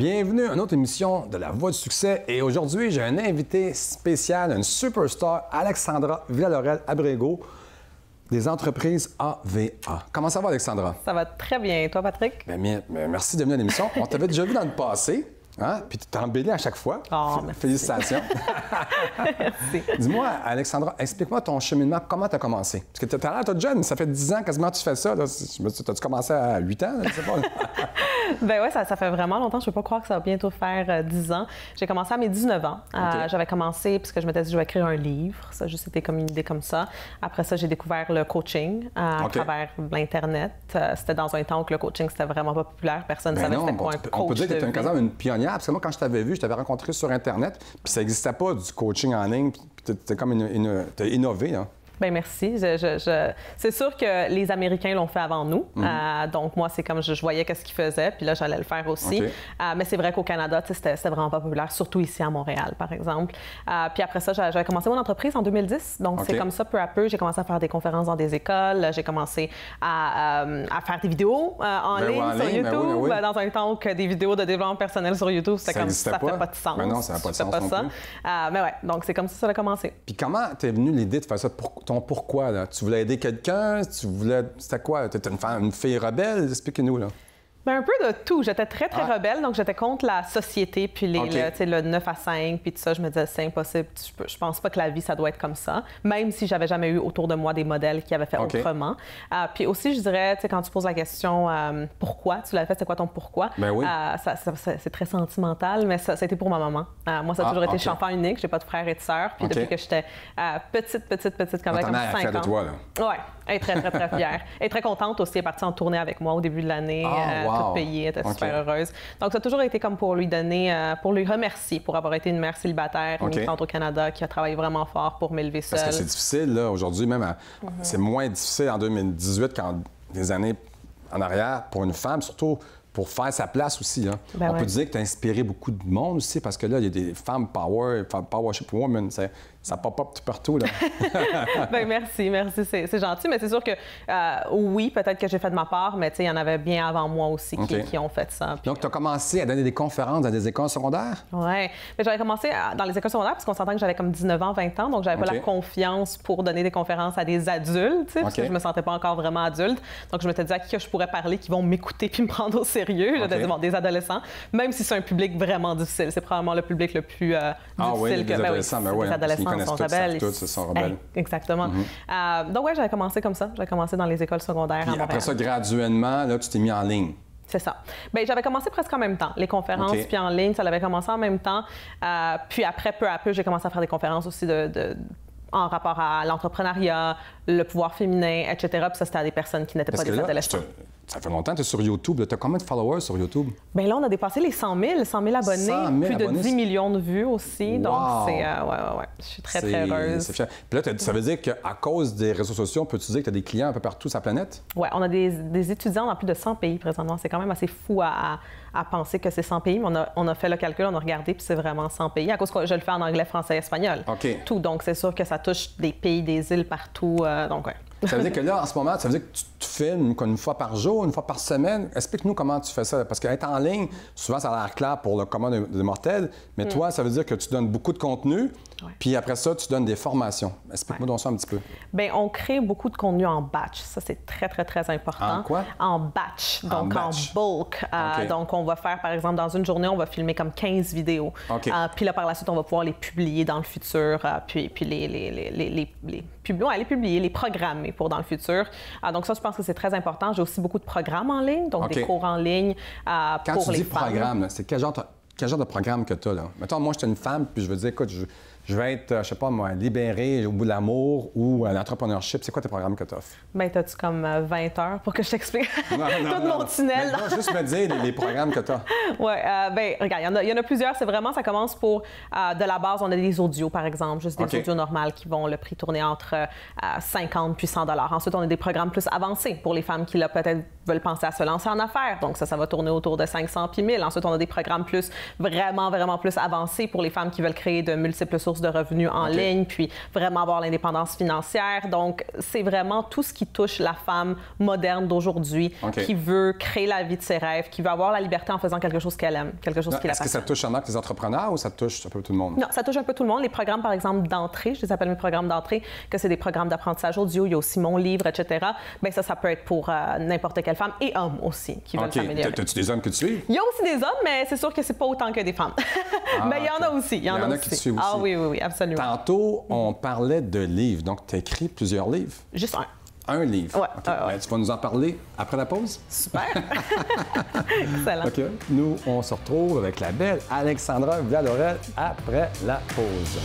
Bienvenue à une autre émission de La Voix du succès. Et aujourd'hui, j'ai un invité spécial, une superstar, Alexandra Villalorel-Abrego, des entreprises AVA. Comment ça va, Alexandra? Ça va très bien. Et toi, Patrick? Bien, merci de venir à l'émission. On t'avait déjà vu dans le passé. Hein? Puis tu t'embellis à chaque fois. Oh, merci. Félicitations. Merci. Dis-moi, Alexandra, explique-moi ton cheminement. Comment tu as commencé? Parce que tu as l'air toute jeune, ça fait 10 ans quasiment que tu fais ça. T'as-tu commencé à 8 ans? Je sais pas. Ben oui, ça fait vraiment longtemps. Je ne peux pas croire que ça va bientôt faire 10 ans. J'ai commencé à mes 19 ans. Okay. J'avais commencé parce que je m'étais dit je vais écrire un livre. Ça a juste été comme une idée comme ça. Après ça, j'ai découvert le coaching à travers l'Internet. C'était dans un temps où le coaching, c'était vraiment pas populaire. Personne ne savait c'était quoi un coach. On peut dire que tu étais une pionnière. Parce que moi, quand je t'avais vu, je t'avais rencontré sur Internet, puis ça n'existait pas du coaching en ligne, puis tu as innové. Hein? Bien, merci. C'est sûr que les Américains l'ont fait avant nous. Donc, moi, c'est comme je voyais qu'est-ce qu'ils faisaient, puis là, j'allais le faire aussi. Okay. Mais c'est vrai qu'au Canada, c'était vraiment pas populaire, surtout ici à Montréal, par exemple. Puis après ça, j'avais commencé mon entreprise en 2010. Donc, c'est comme ça, peu à peu, j'ai commencé à faire des conférences dans des écoles. J'ai commencé à faire des vidéos en ligne sur YouTube. Oui. Dans un temps où que des vidéos de développement personnel sur YouTube, c'était comme ça fait pas de sens. Mais non, ça n'a pas de sens non plus. Mais ouais, donc c'est comme ça a commencé. Puis comment t'es venue l'idée de faire ça? Ton pourquoi, là? Tu voulais aider quelqu'un? C'était quoi? Tu étais une fille rebelle? Explique-nous, là. Bien, un peu de tout. J'étais très rebelle, donc j'étais contre la société, puis le 9 à 5, puis tout ça. Je me disais, c'est impossible. Je pense pas que la vie, ça doit être comme ça, même si j'avais jamais eu autour de moi des modèles qui avaient fait autrement. Puis aussi, je dirais, quand tu poses la question pourquoi tu l'as fait, c'est quoi ton pourquoi? Ben oui. C'est très sentimental, mais ça a été pour ma maman. Moi, ça a toujours été, je suis enfant unique, j'ai pas de frères et de sœurs, puis depuis que j'étais petite, comme 5 ans. De toi, là. Ouais, elle est très fière. Elle est très contente aussi, elle est partie en tournée avec moi au début de l'année. Toute payée, elle était super heureuse. Donc, ça a toujours été comme pour lui donner, pour lui remercier pour avoir été une mère célibataire, immigrante au Canada, qui a travaillé vraiment fort pour m'élever seule. Parce que c'est difficile, là, aujourd'hui, même, c'est moins difficile en 2018 qu'en des années en arrière pour une femme, surtout pour faire sa place aussi. Hein. On peut dire que tu as inspiré beaucoup de monde aussi, parce que là, il y a des femmes powership women, ça pop-up tout partout, là. Bien, merci, c'est gentil, mais c'est sûr que oui, peut-être que j'ai fait de ma part, mais tu sais, il y en avait bien avant moi aussi qui ont fait ça. Donc, tu as commencé à donner des conférences dans des écoles secondaires? Oui, mais j'avais commencé dans les écoles secondaires parce qu'on s'entend que j'avais comme 19 ans, 20 ans, donc j'avais pas la confiance pour donner des conférences à des adultes, parce que je me sentais pas encore vraiment adulte. Donc, je m'étais dit à qui que je pourrais parler, qui vont m'écouter puis me prendre au sérieux. J'étais dit, bon, des adolescents, même si c'est un public vraiment difficile. C'est probablement le public le plus difficile que... les adolescents, les adolescents sont rebelles. Ils sont rebelles. Exactement. Donc, j'avais commencé comme ça. J'avais commencé dans les écoles secondaires à Montréal. Après ça, graduellement, là, tu t'es mis en ligne. C'est ça. Bien, j'avais commencé presque en même temps. Les conférences, puis en ligne, ça avait commencé en même temps. Puis après, peu à peu, j'ai commencé à faire des conférences aussi en rapport à l'entrepreneuriat, le pouvoir féminin, etc. Puis ça, c'était à des personnes qui n'étaient pas des adolescents. Ça fait longtemps que tu es sur YouTube. Tu as combien de followers sur YouTube? Bien là, on a dépassé les 100 000 abonnés, plus de 10 millions de vues aussi. Wow. Donc, c'est... je suis très heureuse. C'est fier. Puis là, ça veut dire qu'à cause des réseaux sociaux, on peut dire que tu as des clients un peu partout sur la planète? Oui, on a des étudiants dans plus de 100 pays présentement. C'est quand même assez fou à penser que c'est 100 pays. Mais on a fait le calcul, on a regardé, puis c'est vraiment 100 pays. À cause que je le fais en anglais, français, espagnol. Tout. Donc, c'est sûr que ça touche des pays, des îles partout. Donc, ouais. Ça veut dire que là, en ce moment, ça veut dire que tu filmes une fois par jour, une fois par semaine. Explique-nous comment tu fais ça. Parce qu'être en ligne, souvent, ça a l'air clair pour le commun des mortels. Mais toi, ça veut dire que tu donnes beaucoup de contenu. Puis après ça, tu donnes des formations. Explique-moi donc ça un petit peu. Bien, on crée beaucoup de contenu en batch. Ça, c'est très important. En quoi? En batch. Donc, en bulk. Donc, on va faire, par exemple, dans une journée, on va filmer comme 15 vidéos. Puis là, par la suite, on va pouvoir les publier dans le futur. Puis les publier, les programmer pour dans le futur. Donc ça, je pense que c'est très important. J'ai aussi beaucoup de programmes en ligne, donc des cours en ligne Quand pour tu les dis femmes. programme, c'est quel genre de programme que tu as, là? Mettons, moi, je suis une femme, puis je veux dire, écoute, je vais être, je sais pas moi, libérée au bout de l'amour ou à l'entrepreneurship. C'est quoi tes programmes que tu offres? Bien, as-tu comme 20 heures pour que je t'explique tout mon tunnel? Non, juste me dire les programmes que tu as. Oui, bien, regarde, il y en a plusieurs. C'est vraiment, ça commence pour, de la base, on a des audios, par exemple, juste des audios normales qui vont le prix tourner entre 50 puis 100 $. Ensuite, on a des programmes plus avancés pour les femmes qui, là, peut-être veulent penser à se lancer en affaires. Donc, ça va tourner autour de 500 puis 1000. Ensuite, on a des programmes plus, vraiment plus avancés pour les femmes qui veulent créer de multiples sources source de revenus en ligne, puis vraiment avoir l'indépendance financière. Donc, c'est vraiment tout ce qui touche la femme moderne d'aujourd'hui qui veut créer la vie de ses rêves, qui veut avoir la liberté en faisant quelque chose qu'elle aime, quelque chose qui la passionne. Est-ce que ça touche seulement les entrepreneurs ou ça touche un peu tout le monde? Non, ça touche un peu tout le monde. Les programmes, par exemple, d'entrée, je les appelle mes programmes d'entrée, que c'est des programmes d'apprentissage audio, il y a aussi mon livre, etc. Bien, ça peut être pour n'importe quelle femme et homme aussi qui veulent s'améliorer. As-tu des hommes que tu suis? Il y a aussi des hommes, mais c'est sûr que c'est pas autant que des femmes. Mais il y en a aussi. Il y en a qui te suivent aussi. Ah oui, absolument. Tantôt, on parlait de livres. Donc, tu as écrit plusieurs livres? Juste un. Un livre? Ouais, Ben, tu vas nous en parler après la pause? Super! Excellent. OK. Nous, on se retrouve avec la belle Alexandra Villalorel après la pause.